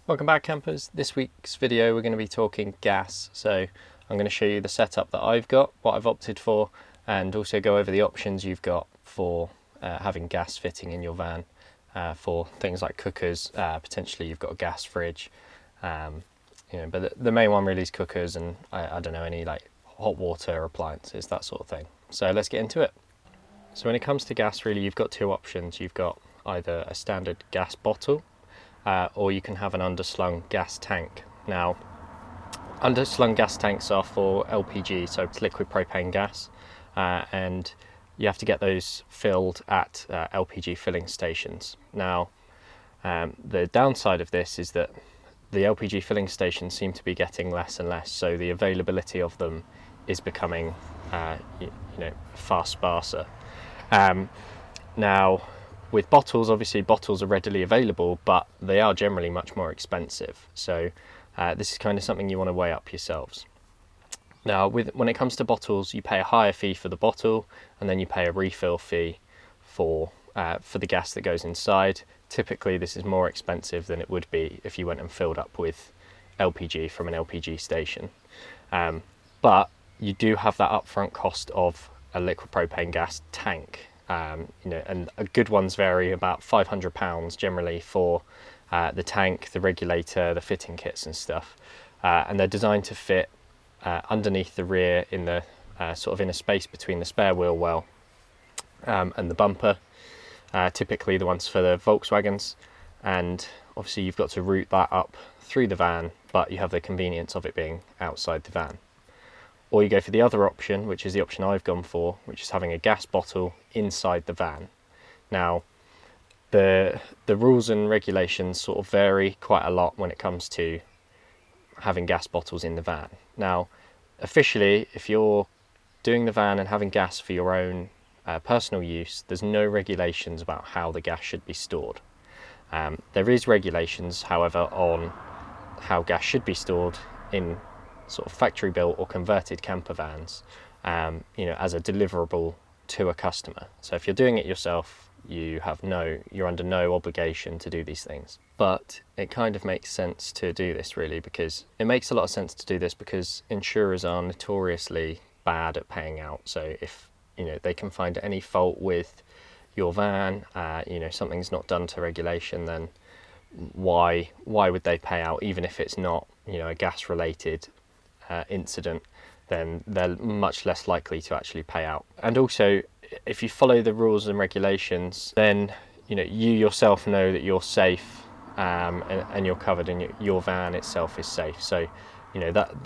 Welcome back, campers. This week's video we're going to be talking gas. So I'm going to show you the setup that I've got, what I've opted for, and also go over the options you've got for having gas fitting in your van for things like cookers. Potentially you've got a gas fridge, but the main one really is cookers, and I don't know, any like hot water appliances, that sort of thing. So let's get into it. So when it comes to gas, really you've got two options. You've got either a standard gas bottle, or you can have an underslung gas tank. Now, underslung gas tanks are for LPG, so it's liquid propane gas, and you have to get those filled at LPG filling stations. Now, the downside of this is that the LPG filling stations seem to be getting less and less, so the availability of them is becoming far sparser. Now, with bottles, obviously bottles are readily available, but they are generally much more expensive. So this is kind of something you want to weigh up yourselves. Now, when it comes to bottles, you pay a higher fee for the bottle, and then you pay a refill fee for the gas that goes inside. Typically, this is more expensive than it would be if you went and filled up with LPG from an LPG station. But you do have that upfront cost of a liquid propane gas tank. And good ones vary about £500 generally for the tank, the regulator, the fitting kits and stuff, and they're designed to fit underneath the rear in the sort of inner space between the spare wheel well and the bumper, typically the ones for the Volkswagens, and obviously you've got to route that up through the van, but you have the convenience of it being outside the van. Or you go for the other option, which is the option I've gone for, which is having a gas bottle inside the van. Now, the rules and regulations sort of vary quite a lot when it comes to having gas bottles in the van. Now, officially, if you're doing the van and having gas for your own personal use, there's no regulations about how the gas should be stored. There is regulations, however, on how gas should be stored in sort of factory built or converted camper vans, as a deliverable to a customer. So if you're doing it yourself, you're under no obligation to do these things. But it kind of makes sense to do this, really, because it makes a lot of sense to do this because insurers are notoriously bad at paying out. So if they can find any fault with your van, something's not done to regulation, then why would they pay out, even if it's not a gas related incident? Then they're much less likely to actually pay out. And also, if you follow the rules and regulations, then you yourself know that you're safe, and you're covered, and your van itself is safe. So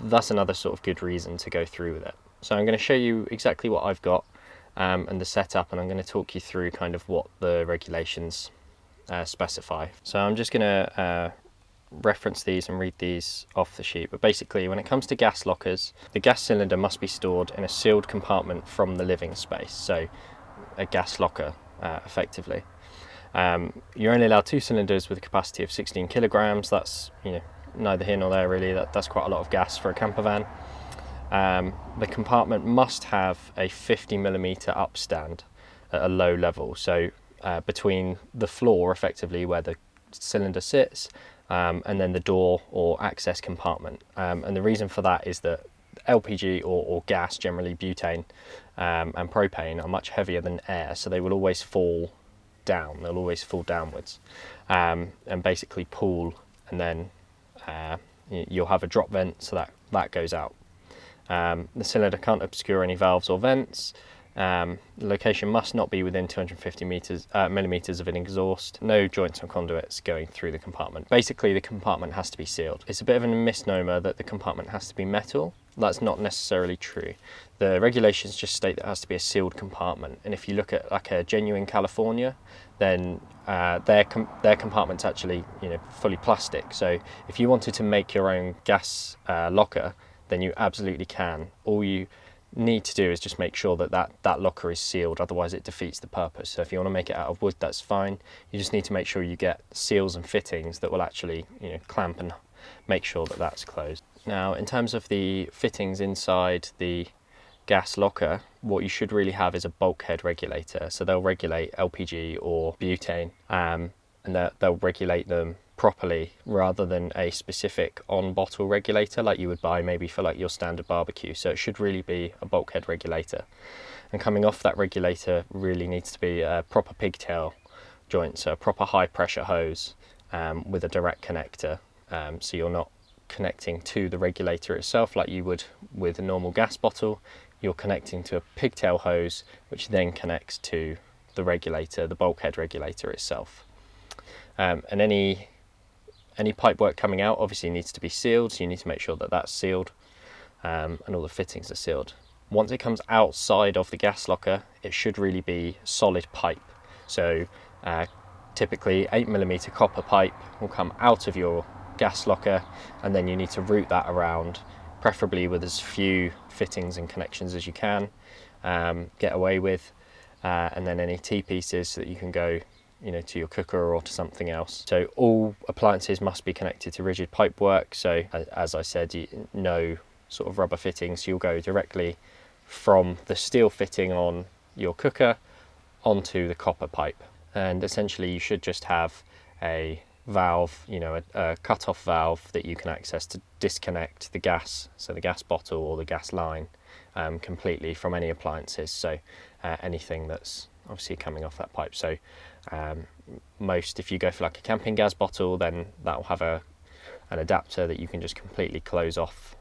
that's another sort of good reason to go through with it. So I'm going to show you exactly what I've got and the setup, and I'm going to talk you through kind of what the regulations specify. So I'm just going to reference these and read these off the sheet. But basically, when it comes to gas lockers, the gas cylinder must be stored in a sealed compartment from the living space, so a gas locker effectively. You're only allowed 2 cylinders with a capacity of 16 kilograms. That's neither here nor there, really. That's quite a lot of gas for a camper van. The compartment must have a 50mm upstand at a low level, so between the floor effectively where the cylinder sits, and then the door or access compartment. And the reason for that is that LPG or gas, generally butane and propane, are much heavier than air, so they will always fall down. They'll always fall downwards and basically pool, and then you'll have a drop vent, so that goes out. The cylinder can't obscure any valves or vents. The location must not be within 250 millimeters of an exhaust. No joints or conduits going through the compartment. Basically, the compartment has to be sealed. It's a bit of a misnomer that the compartment has to be metal. That's not necessarily true. The regulations just state that it has to be a sealed compartment. And if you look at like a genuine California, then their compartment's actually fully plastic. So if you wanted to make your own gas locker, then you absolutely can. All you need to do is just make sure that locker is sealed, otherwise it defeats the purpose. So if you want to make it out of wood, that's fine. You just need to make sure you get seals and fittings that will actually clamp and make sure that that's closed. Now, in terms of the fittings inside the gas locker, what you should really have is a bulkhead regulator. So they'll regulate LPG or butane, and they'll regulate them properly, rather than a specific on-bottle regulator like you would buy maybe for like your standard barbecue. So it should really be a bulkhead regulator, and coming off that regulator really needs to be a proper pigtail joint, so a proper high pressure hose with a direct connector, so you're not connecting to the regulator itself like you would with a normal gas bottle. You're connecting to a pigtail hose which then connects to the regulator, the bulkhead regulator itself. And any pipe work coming out obviously needs to be sealed, so you need to make sure that that's sealed, and all the fittings are sealed. Once it comes outside of the gas locker, it should really be solid pipe. So typically 8mm copper pipe will come out of your gas locker, and then you need to route that around, preferably with as few fittings and connections as you can get away with, and then any T-pieces so that you can go, to your cooker or to something else. So all appliances must be connected to rigid pipe work. So as I said, no sort of rubber fittings. You'll go directly from the steel fitting on your cooker onto the copper pipe, and essentially you should just have a valve, a cut-off valve that you can access to disconnect the gas, so the gas bottle or the gas line, completely from any appliances. So anything that's obviously coming off that pipe. So if you go for like a camping gas bottle, then that will have an adapter that you can just completely close off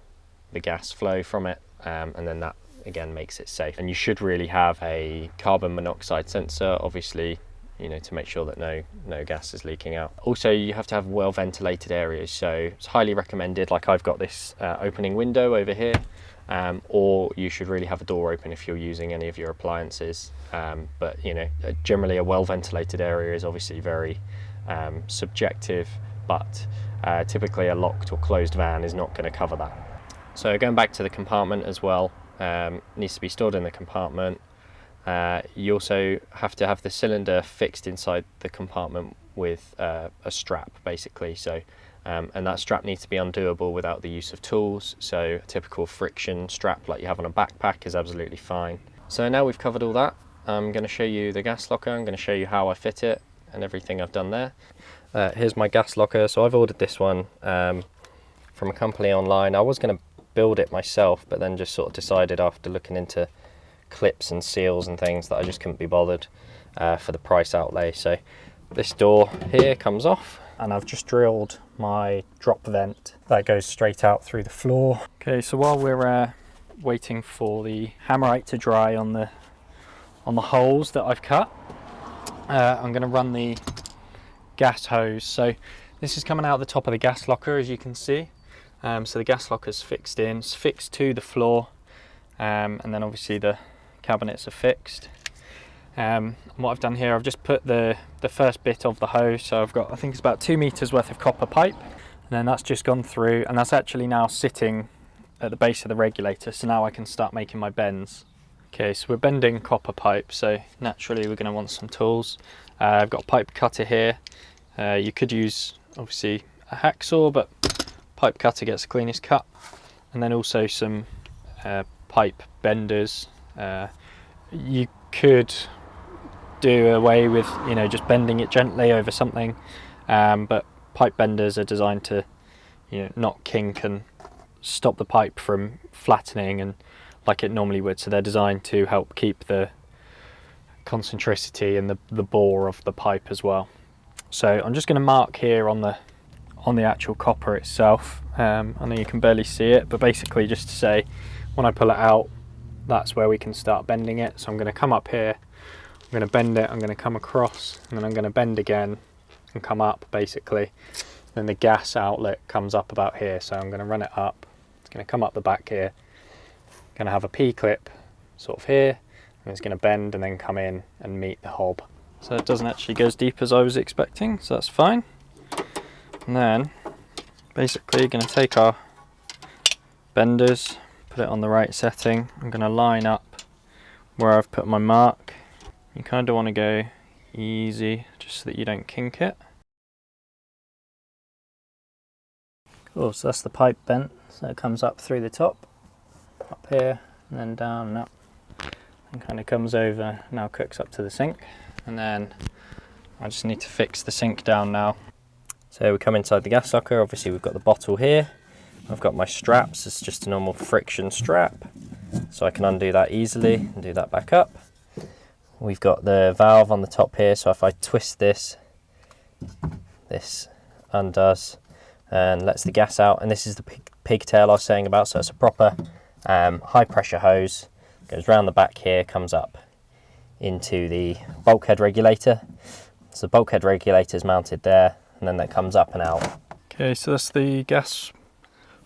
the gas flow from it, and then that again makes it safe. And you should really have a carbon monoxide sensor, obviously, to make sure that no gas is leaking out. Also, you have to have well ventilated areas, so it's highly recommended, like I've got this opening window over here, or you should really have a door open if you're using any of your appliances, but generally a well ventilated area is obviously very subjective, but typically a locked or closed van is not going to cover that. So going back to the compartment as well, needs to be stored in the compartment. You also have to have the cylinder fixed inside the compartment with a strap, basically. So, and that strap needs to be undoable without the use of tools. So a typical friction strap like you have on a backpack is absolutely fine. So now we've covered all that, I'm going to show you the gas locker. I'm going to show you how I fit it and everything I've done there. Here's my gas locker. So I've ordered this one from a company online. I was going to build it myself, but then just sort of decided after looking into clips and seals and things that I just couldn't be bothered for the price outlay. So this door here comes off, and I've just drilled my drop vent that goes straight out through the floor. Okay, so while we're waiting for the Hammerite to dry on the holes that I've cut, I'm going to run the gas hose. So this is coming out the top of the gas locker, as you can see. So the gas locker's fixed in, it's fixed to the floor, and then obviously the cabinets are fixed. What I've done here, I've just put the first bit of the hose, so I've got, I think it's about 2 meters worth of copper pipe, and then that's just gone through, and that's actually now sitting at the base of the regulator, so now I can start making my bends. Okay, so we're bending copper pipe, so naturally we're going to want some tools. I've got a pipe cutter here. You could use obviously a hacksaw, but pipe cutter gets the cleanest cut, and then also some pipe benders. You could do away with just bending it gently over something, but pipe benders are designed to not kink and stop the pipe from flattening and like it normally would, so they're designed to help keep the concentricity and the bore of the pipe as well. So I'm just going to mark here on the actual copper itself. I know you can barely see it, but basically just to say when I pull it out, that's where we can start bending it. So I'm going to come up here, I'm going to bend it, I'm going to come across, and then I'm going to bend again and come up basically. Then the gas outlet comes up about here, so I'm going to run it up, it's going to come up the back here, going to have a P-clip sort of here, and it's going to bend and then come in and meet the hob. So it doesn't actually go as deep as I was expecting, so that's fine. And then basically going to take our benders, put it on the right setting. I'm going to line up where I've put my mark. You kind of want to go easy just so that you don't kink it. Cool, so that's the pipe bent, so it comes up through the top, up here and then down and up, and kind of comes over, now cooks up to the sink. And then I just need to fix the sink down now. So we come inside the gas locker. Obviously we've got the bottle here. I've got my straps. It's just a normal friction strap, so I can undo that easily and do that back up. We've got the valve on the top here, so if I twist this, this undoes and lets the gas out. And this is the pigtail I was saying about, so it's a proper high pressure hose, goes round the back here, comes up into the bulkhead regulator. So the bulkhead regulator is mounted there, and then that comes up and out. Okay, so that's the gas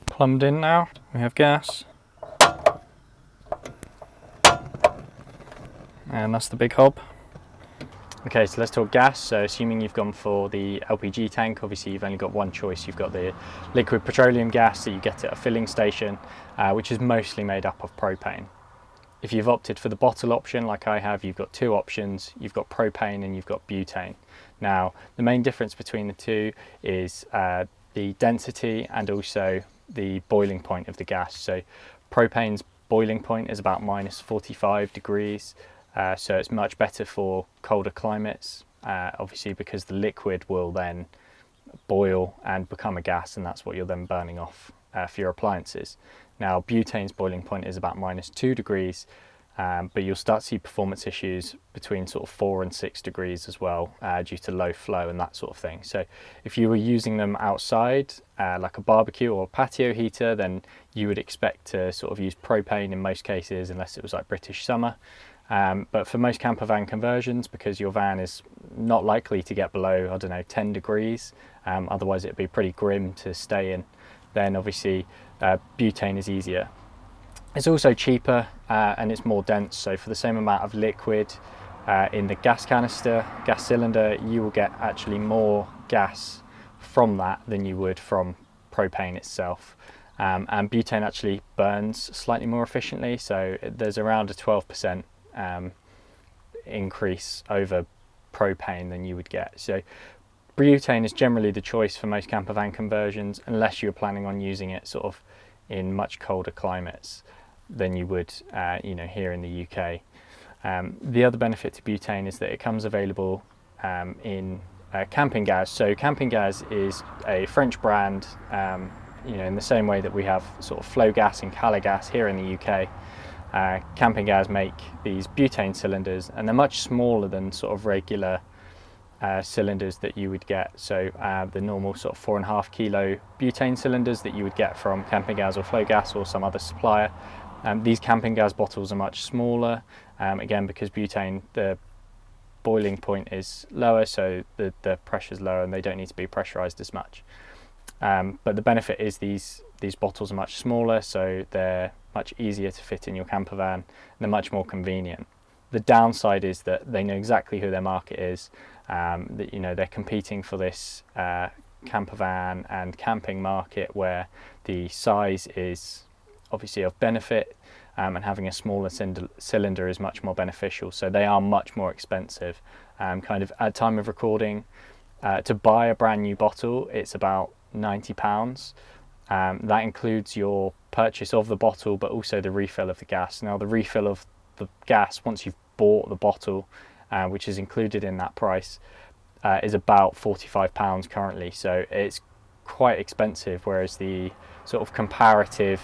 plumbed in now. We have gas, and that's the big hob. Okay, so let's talk gas. So assuming you've gone for the LPG tank, obviously you've only got one choice. You've got the liquid petroleum gas that you get at a filling station, which is mostly made up of propane. If you've opted for the bottle option, like I have, you've got two options. You've got propane and you've got butane. Now, the main difference between the two is the density and also the boiling point of the gas. So propane's boiling point is about minus 45 degrees. So it's much better for colder climates, obviously, because the liquid will then boil and become a gas, and that's what you're then burning off for your appliances. Now, butane's boiling point is about minus 2 degrees, but you'll start to see performance issues between sort of 4 and 6 degrees as well, due to low flow and that sort of thing. So if you were using them outside, like a barbecue or a patio heater, then you would expect to sort of use propane in most cases, unless it was like British summer. But for most camper van conversions, because your van is not likely to get below, I don't know, 10 degrees, otherwise it'd be pretty grim to stay in, then obviously butane is easier. It's also cheaper and it's more dense, so for the same amount of liquid in the gas canister, gas cylinder, you will get actually more gas from that than you would from propane itself. And butane actually burns slightly more efficiently, so there's around a 12% increase over propane than you would get. So butane is generally the choice for most camper van conversions, unless you're planning on using it sort of in much colder climates than you would here in the UK. The other benefit to butane is that it comes available in camping gas. So camping gas is a French brand, in the same way that we have sort of flow gas and Cala gas here in the UK. Camping gas make these butane cylinders, and they're much smaller than sort of regular cylinders that you would get. So the normal sort of 4.5 kilo butane cylinders that you would get from camping gas or flow gas or some other supplier. These camping gas bottles are much smaller, again because butane, the boiling point is lower, so the pressure's lower and they don't need to be pressurized as much. But the benefit is these bottles are much smaller, so they're much easier to fit in your camper van, and they're much more convenient. The downside is that they know exactly who their market is, that they're competing for this camper van and camping market where the size is obviously of benefit, and having a smaller cylinder is much more beneficial, so they are much more expensive. Kind of at time of recording, to buy a brand new bottle, it's about £90. That includes your purchase of the bottle, but also the refill of the gas. Now, the refill of the gas, once you've bought the bottle, which is included in that price, is about £45 currently. So it's quite expensive, whereas the sort of comparative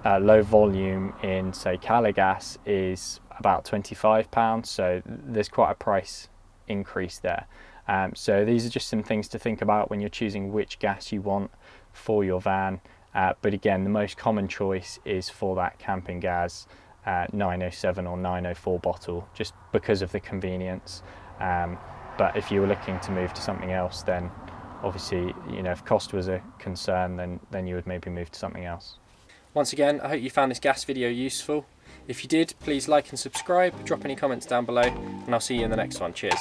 low volume in, say, Cala gas is about £25. So there's quite a price increase there. So these are just some things to think about when you're choosing which gas you want for your van. But again, the most common choice is for that camping gas 907 or 904 bottle, just because of the convenience. But if you were looking to move to something else, then obviously, if cost was a concern, then you would maybe move to something else. Once again, I hope you found this gas video useful. If you did, please like and subscribe, drop any comments down below, and I'll see you in the next one. Cheers.